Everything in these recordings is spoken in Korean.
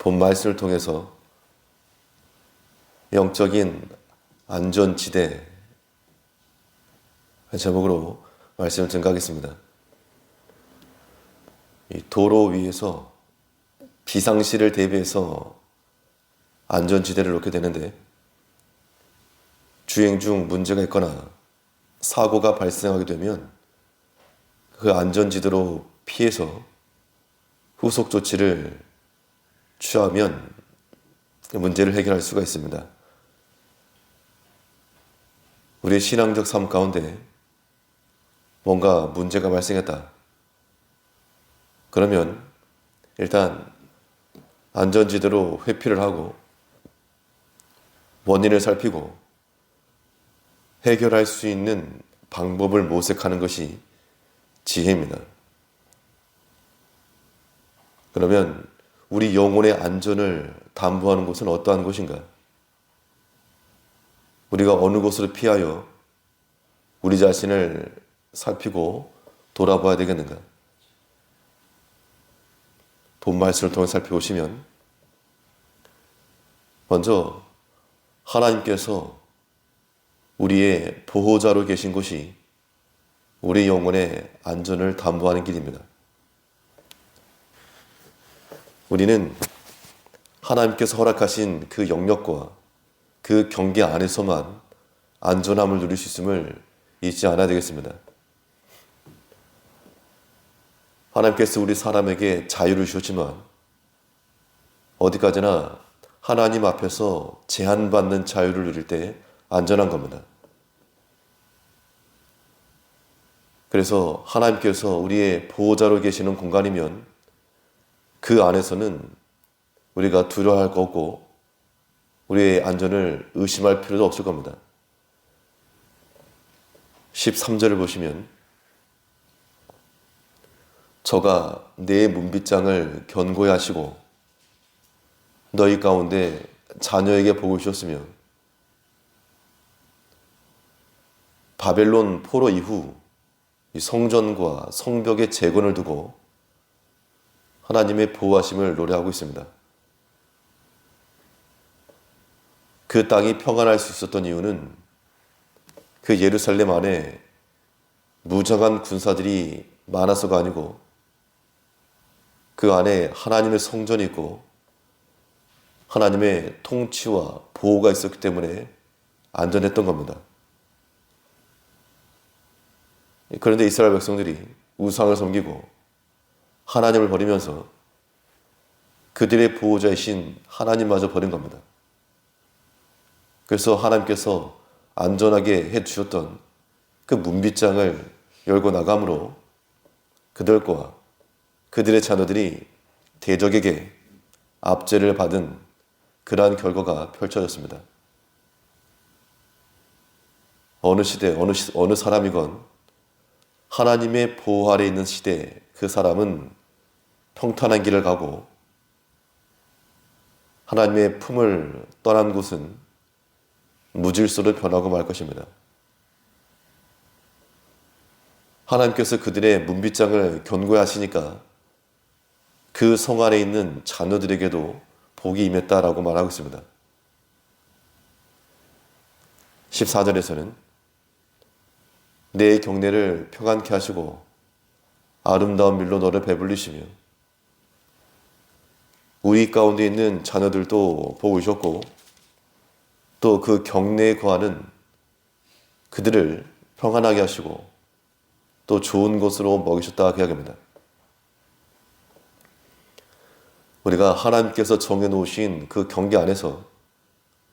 본 말씀을 통해서 영적인 안전지대 제목으로 말씀을 증가하겠습니다. 이 도로 위에서 비상시를 대비해서 안전지대를 놓게 되는데, 주행 중 문제가 있거나 사고가 발생하게 되면 그 안전지대로 피해서 후속 조치를 취하면 문제를 해결할 수가 있습니다. 우리의 신앙적 삶 가운데 뭔가 문제가 발생했다. 그러면 일단 안전지대로 회피를 하고 원인을 살피고 해결할 수 있는 방법을 모색하는 것이 지혜입니다. 그러면 우리 영혼의 안전을 담보하는 곳은 어떠한 곳인가? 우리가 어느 곳으로 피하여 우리 자신을 살피고 돌아봐야 되겠는가? 본 말씀을 통해 살펴보시면 먼저 하나님께서 우리의 보호자로 계신 곳이 우리 영혼의 안전을 담보하는 길입니다. 우리는 하나님께서 허락하신 그 영역과 그 경계 안에서만 안전함을 누릴 수 있음을 잊지 않아야 되겠습니다. 하나님께서 우리 사람에게 자유를 주셨지만 어디까지나 하나님 앞에서 제한받는 자유를 누릴 때 안전한 겁니다. 그래서 하나님께서 우리의 보호자로 계시는 공간이면 그 안에서는 우리가 두려워할 거 없고 우리의 안전을 의심할 필요도 없을 겁니다. 13절을 보시면 저가 내 문빗장을 견고히 하시고 너희 가운데 자녀에게 복을 주셨으며, 바벨론 포로 이후 이 성전과 성벽의 재건을 두고 하나님의 보호하심을 노래하고 있습니다. 그 땅이 평안할 수 있었던 이유는 그 예루살렘 안에 무장한 군사들이 많아서가 아니고 그 안에 하나님의 성전이 있고 하나님의 통치와 보호가 있었기 때문에 안전했던 겁니다. 그런데 이스라엘 백성들이 우상을 섬기고 하나님을 버리면서 그들의 보호자이신 하나님마저 버린 겁니다. 그래서 하나님께서 안전하게 해주셨던 그 문빗장을 열고 나감으로 그들과 그들의 자녀들이 대적에게 압제를 받은 그러한 결과가 펼쳐졌습니다. 어느 시대, 어느 사람이건 하나님의 보호 아래 있는 시대에 그 사람은 평탄한 길을 가고, 하나님의 품을 떠난 곳은 무질서로 변하고 말 것입니다. 하나님께서 그들의 문빗장을 견고히 하시니까 그 성 안에 있는 자녀들에게도 복이 임했다라고 말하고 있습니다. 14절에서는 내 경내를 평안케 하시고 아름다운 밀로 너를 배불리시며, 우리 가운데 있는 자녀들도 복을 주셨고 또 그 경내에 거하는 그들을 평안하게 하시고 또 좋은 곳으로 먹이셨다 그 이야기입니다. 우리가 하나님께서 정해놓으신 그 경계 안에서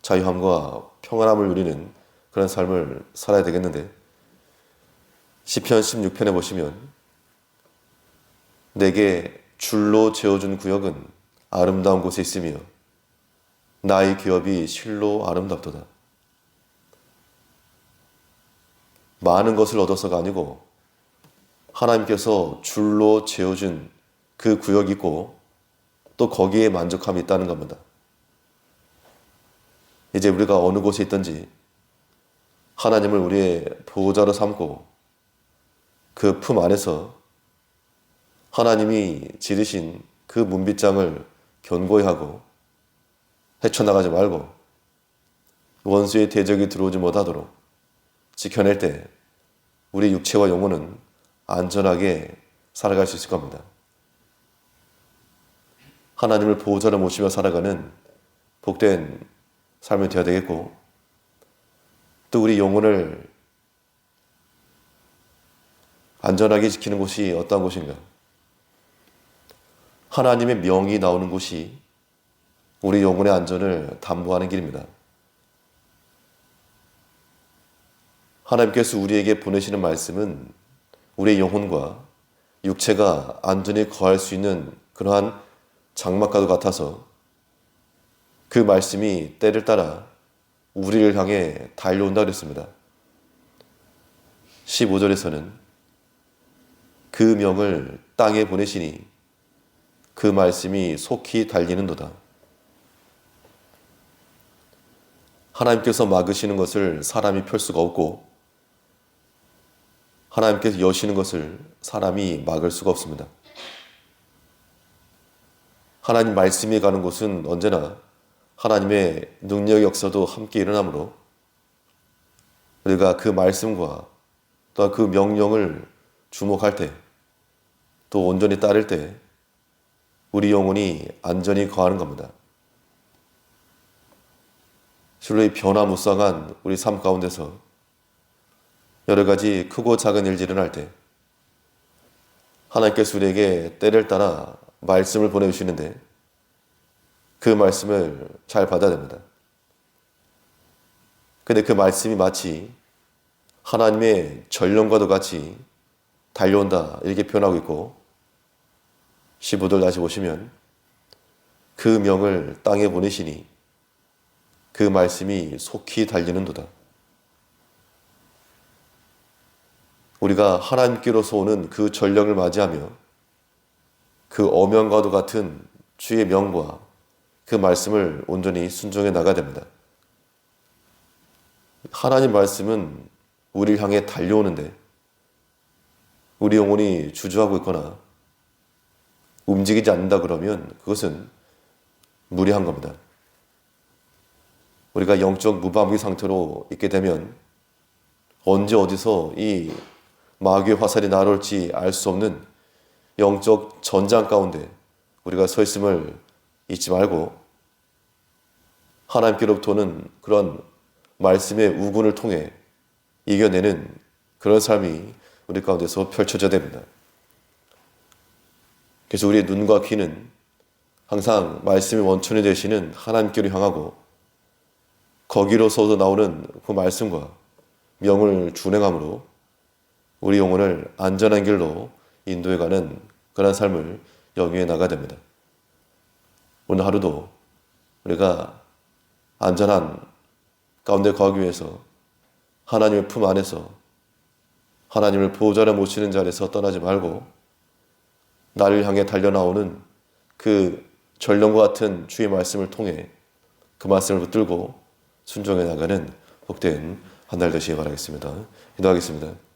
자유함과 평안함을 누리는 그런 삶을 살아야 되겠는데, 시편 16편에 보시면 내게 줄로 재어준 구역은 아름다운 곳에 있으며 나의 기업이 실로 아름답도다. 많은 것을 얻어서가 아니고 하나님께서 줄로 재어준 그 구역이 있고 또 거기에 만족함이 있다는 겁니다. 이제 우리가 어느 곳에 있든지 하나님을 우리의 보호자로 삼고 그 품 안에서 하나님이 지으신 그 문빗장을 견고히 하고 헤쳐나가지 말고 원수의 대적이 들어오지 못하도록 지켜낼 때 우리 육체와 영혼은 안전하게 살아갈 수 있을 겁니다. 하나님을 보호자로 모시며 살아가는 복된 삶이 되어야 되겠고, 또 우리 영혼을 안전하게 지키는 곳이 어떤 곳인가? 하나님의 명이 나오는 곳이 우리 영혼의 안전을 담보하는 길입니다. 하나님께서 우리에게 보내시는 말씀은 우리의 영혼과 육체가 안전히 거할 수 있는 그러한 장막과도 같아서 그 말씀이 때를 따라 우리를 향해 달려온다 그랬습니다. 15절에서는 그 명을 땅에 보내시니 그 말씀이 속히 달리는도다. 하나님께서 막으시는 것을 사람이 펼 수가 없고 하나님께서 여시는 것을 사람이 막을 수가 없습니다. 하나님 말씀이 가는 곳은 언제나 하나님의 능력 역사도 함께 일어나므로 우리가 그 말씀과 또 그 명령을 주목할 때, 또 온전히 따를 때 우리 영혼이 안전히 거하는 겁니다. 실로 이 변화무쌍한 우리 삶 가운데서 여러 가지 크고 작은 일들이 일어날 때 하나님께서 우리에게 때를 따라 말씀을 보내주시는데 그 말씀을 잘 받아야 됩니다. 근데 그 말씀이 마치 하나님의 전령과도 같이 달려온다 이렇게 표현하고 있고, 15절 다시 보시면 그 명을 땅에 보내시니 그 말씀이 속히 달리는도다. 우리가 하나님께로서 오는 그 전령을 맞이하며 그 어명과도 같은 주의 명과 그 말씀을 온전히 순종해 나가야 됩니다. 하나님 말씀은 우리를 향해 달려오는데 우리 영혼이 주저하고 있거나 움직이지 않는다 그러면 그것은 무리한 겁니다. 우리가 영적 무방비 상태로 있게 되면 언제 어디서 이 마귀의 화살이 날아올지 알 수 없는 영적 전장 가운데 우리가 서 있음을 잊지 말고 하나님께로부터는 그런 말씀의 우군을 통해 이겨내는 그런 삶이 우리 가운데서 펼쳐져야 됩니다. 그래서 우리의 눈과 귀는 항상 말씀의 원천이 되시는 하나님께로 향하고 거기로서도 나오는 그 말씀과 명을 준행함으로 우리 영혼을 안전한 길로 인도해가는 그런 삶을 영위해 나가야 됩니다. 오늘 하루도 우리가 안전한 가운데 거하기 위해서 하나님의 품 안에서 하나님을 보호자로 모시는 자리에서 떠나지 말고 나를 향해 달려나오는 그 전령과 같은 주의 말씀을 통해 그 말씀을 붙들고 순종해 나가는 복된 한 달 되시기 바라겠습니다. 기도하겠습니다.